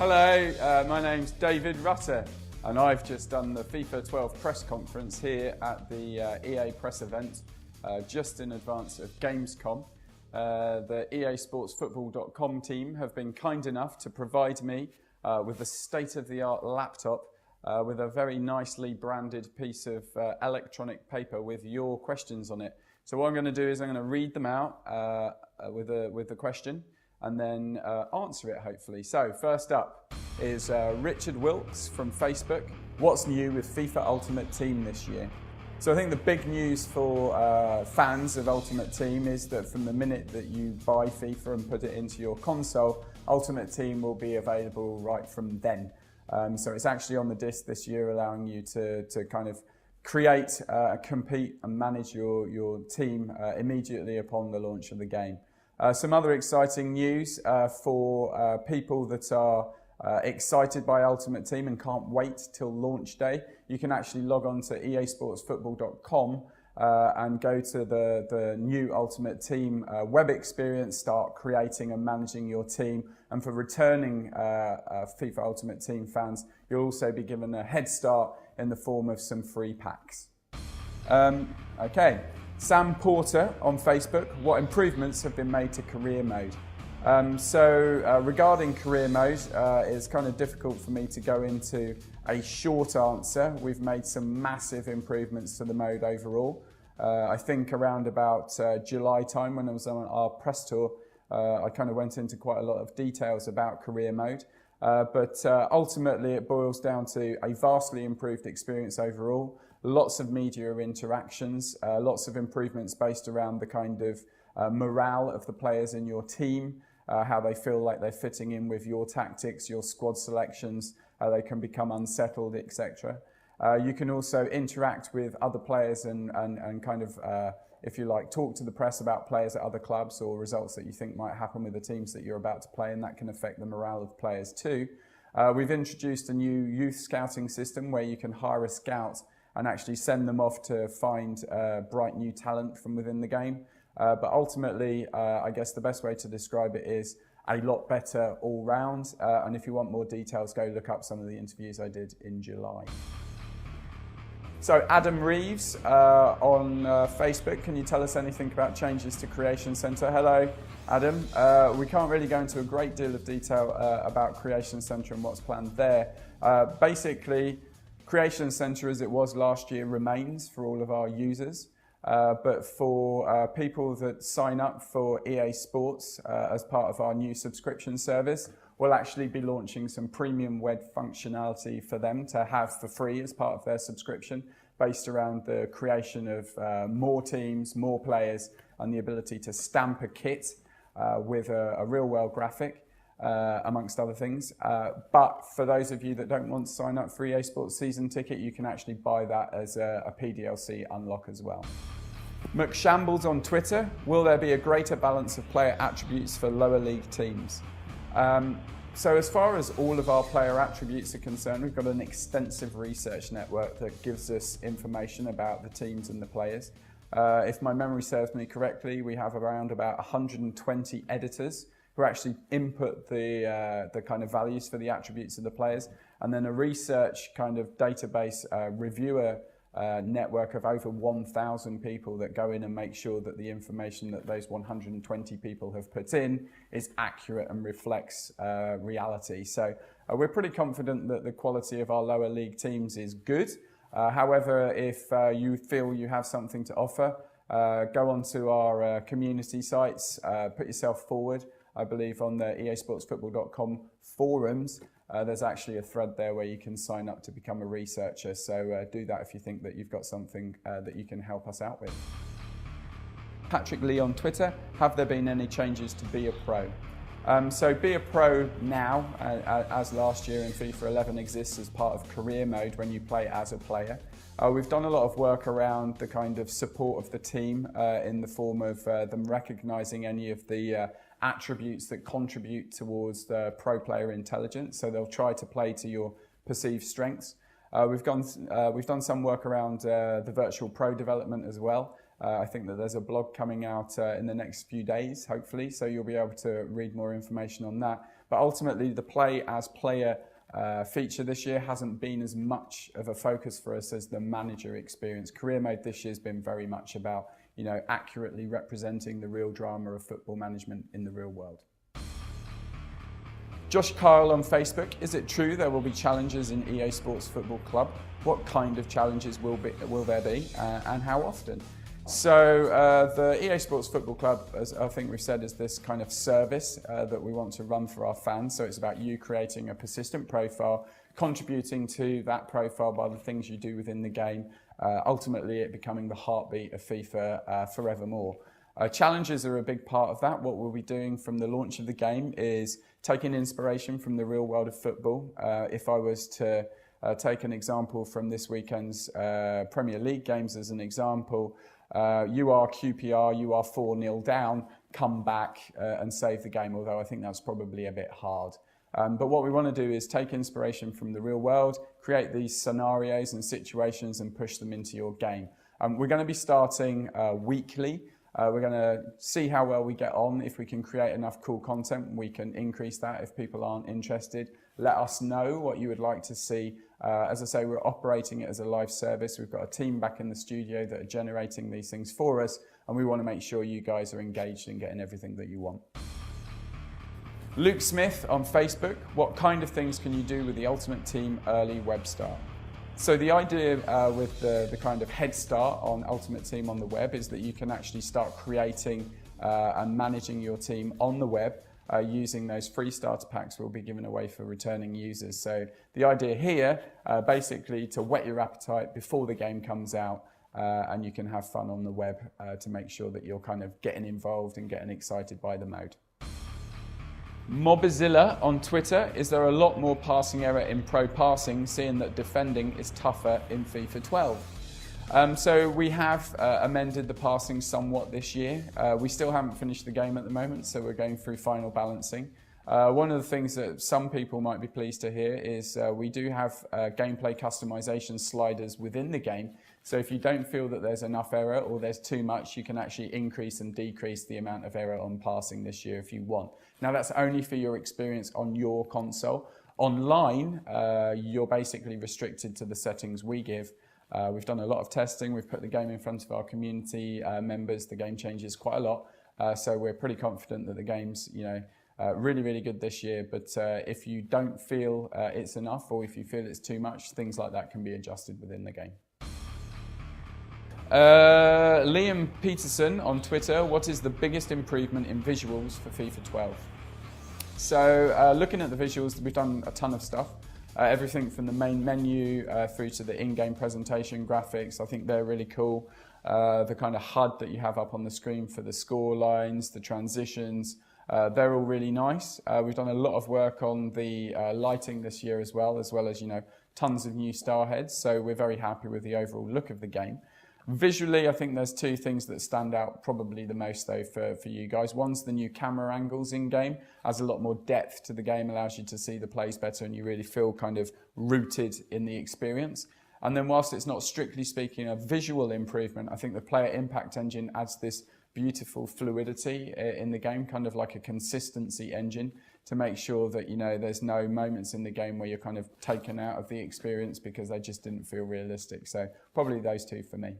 Hello, my name's David Rutter, and I've just done the FIFA 12 press conference here at the EA press event just in advance of Gamescom. The EASportsFootball.com team have been kind enough to provide me with a state-of-the-art laptop with a very nicely branded piece of electronic paper with your questions on it. So what I'm going to do is I'm going to read them out with the question and then answer it, hopefully. So first up is Richard Wilkes from Facebook. What's new with FIFA Ultimate Team this year? So I think the big news for fans of Ultimate Team is that from the minute that you buy FIFA and put it into your console, Ultimate Team will be available right from then. So it's actually on the disc this year, allowing you to kind of create, compete and manage your team immediately upon the launch of the game. Some other exciting news for people that are excited by Ultimate Team and can't wait till launch day. You can actually log on to EASportsFootball.com and go to the new Ultimate Team web experience, start creating and managing your team. And for returning FIFA Ultimate Team fans, you'll also be given a head start in the form of some free packs. Okay. Sam Porter on Facebook, what improvements have been made to career mode? Regarding career mode, it's kind of difficult for me to go into a short answer. We've made some massive improvements to the mode overall. I think around about July time when I was on our press tour, I kind of went into quite a lot of details about career mode. But ultimately it boils down to a vastly improved experience overall. Lots of media interactions, lots of improvements based around the kind of morale of the players in your team, how they feel like they're fitting in with your tactics, your squad selections, how they can become unsettled, etc. You can also interact with other players and kind of, if you like, talk to the press about players at other clubs or results that you think might happen with the teams that you're about to play, and that can affect the morale of players too. We've introduced a new youth scouting system where you can hire a scout and actually send them off to find bright new talent from within the game. But ultimately, I guess the best way to describe it is a lot better all round. And if you want more details, go look up some of the interviews I did in July. So Adam Reeves on Facebook, can you tell us anything about changes to Creation Centre? Hello, Adam. We can't really go into a great deal of detail about Creation Centre and what's planned there. Basically, Creation Centre as it was last year remains for all of our users, but for people that sign up for EA Sports as part of our new subscription service, we'll actually be launching some premium web functionality for them to have for free as part of their subscription, based around the creation of more teams, more players, and the ability to stamp a kit with a real-world graphic. Amongst other things. But for those of you that don't want to sign up for EA Sports season ticket, you can actually buy that as a PDLC unlock as well. McShambles on Twitter, will there be a greater balance of player attributes for lower league teams? So as far as all of our player attributes are concerned, we've got an extensive research network that gives us information about the teams and the players. If my memory serves me correctly, we have around about 120 editors who actually input the kind of values for the attributes of the players, and then a research kind of database reviewer network of over 1,000 people that go in and make sure that the information that those 120 people have put in is accurate and reflects reality. So we're pretty confident that the quality of our lower league teams is good. However, if you feel you have something to offer, go onto our community sites, put yourself forward. I believe on the EASportsFootball.com forums, there's actually a thread there where you can sign up to become a researcher. So do that if you think that you've got something that you can help us out with. Patrick Lee on Twitter, have there been any changes to Be a Pro? So Be a Pro now, as last year in FIFA 11, exists as part of career mode when you play as a player. We've done a lot of work around the kind of support of the team in the form of them recognising any of the attributes that contribute towards the pro player intelligence. So they'll try to play to your perceived strengths. We've done some work around the virtual pro development as well. I think that there's a blog coming out in the next few days, hopefully, so you'll be able to read more information on that. But ultimately, the play as player feature this year hasn't been as much of a focus for us as the manager experience. Career mode this year has been very much about, accurately representing the real drama of football management in the real world. Josh Kyle on Facebook, is it true there will be challenges in EA Sports Football Club? What kind of challenges will there be and how often? So the EA Sports Football Club, as I think we've said, is this kind of service that we want to run for our fans. So it's about you creating a persistent profile, contributing to that profile by the things you do within the game, ultimately it becoming the heartbeat of FIFA forevermore. Challenges are a big part of that. What we'll be doing from the launch of the game is taking inspiration from the real world of football. If I was to take an example from this weekend's Premier League games as an example, you are QPR, you are 4-0 down, come back and save the game, although I think that's probably a bit hard. But what we want to do is take inspiration from the real world, create these scenarios and situations and push them into your game. We're going to be starting weekly. We're going to see how well we get on. If we can create enough cool content, we can increase that. If people aren't interested, let us know what you would like to see. As I say, we're operating it as a live service. We've got a team back in the studio that are generating these things for us, and we want to make sure you guys are engaged in getting everything that you want. Luke Smith on Facebook, what kind of things can you do with the Ultimate Team early web start? So the idea with the kind of head start on Ultimate Team on the web is that you can actually start creating and managing your team on the web using those free starter packs we'll be giving away for returning users. So the idea here, basically to whet your appetite before the game comes out and you can have fun on the web to make sure that you're kind of getting involved and getting excited by the mode. Mobzilla on Twitter, is there a lot more passing error in pro passing, seeing that defending is tougher in FIFA 12? So we have amended the passing somewhat this year. We still haven't finished the game at the moment, so we're going through final balancing. One of the things that some people might be pleased to hear is we do have gameplay customization sliders within the game. So if you don't feel that there's enough error or there's too much, you can actually increase and decrease the amount of error on passing this year if you want. Now that's only for your experience on your console. Online, you're basically restricted to the settings we give. We've done a lot of testing. We've put the game in front of our community members. The game changes quite a lot. So we're pretty confident that the game's, really, really good this year. But if you don't feel it's enough or if you feel it's too much, things like that can be adjusted within the game. Liam Peterson on Twitter, what is the biggest improvement in visuals for FIFA 12? So looking at the visuals, we've done a ton of stuff. Everything from the main menu through to the in-game presentation graphics. I think they're really cool. The kind of HUD that you have up on the screen for the score lines, the transitions, they're all really nice. We've done a lot of work on the lighting this year as well as, tons of new star heads. So we're very happy with the overall look of the game. Visually, I think there's two things that stand out probably the most though for you guys. One's the new camera angles in game, adds a lot more depth to the game, allows you to see the plays better and you really feel kind of rooted in the experience. And then whilst it's not strictly speaking a visual improvement, I think the player impact engine adds this beautiful fluidity in the game, kind of like a consistency engine to make sure that, there's no moments in the game where you're kind of taken out of the experience because they just didn't feel realistic. So probably those two for me.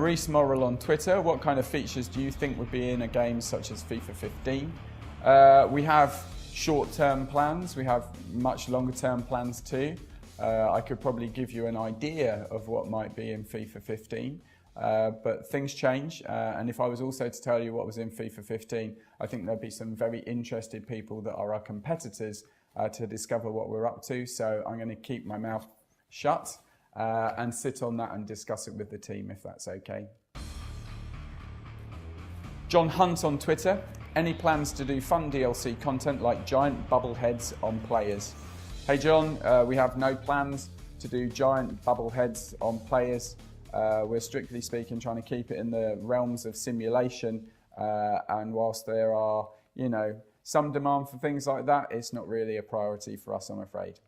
Reese Morrill on Twitter, what kind of features do you think would be in a game such as FIFA 15? We have short-term plans, we have much longer-term plans too. I could probably give you an idea of what might be in FIFA 15, but things change. And if I was also to tell you what was in FIFA 15, I think there'd be some very interested people that are our competitors to discover what we're up to. So I'm going to keep my mouth shut and sit on that and discuss it with the team, if that's okay. John Hunt on Twitter, any plans to do fun DLC content like giant bubble heads on players? Hey John, we have no plans to do giant bubble heads on players. We're strictly speaking trying to keep it in the realms of simulation, and whilst there are, some demand for things like that, it's not really a priority for us, I'm afraid.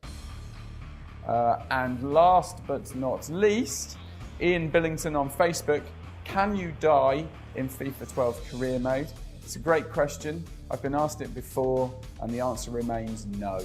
And last but not least, Ian Billington on Facebook, can you die in FIFA 12 career mode? It's a great question. I've been asked it before and the answer remains no.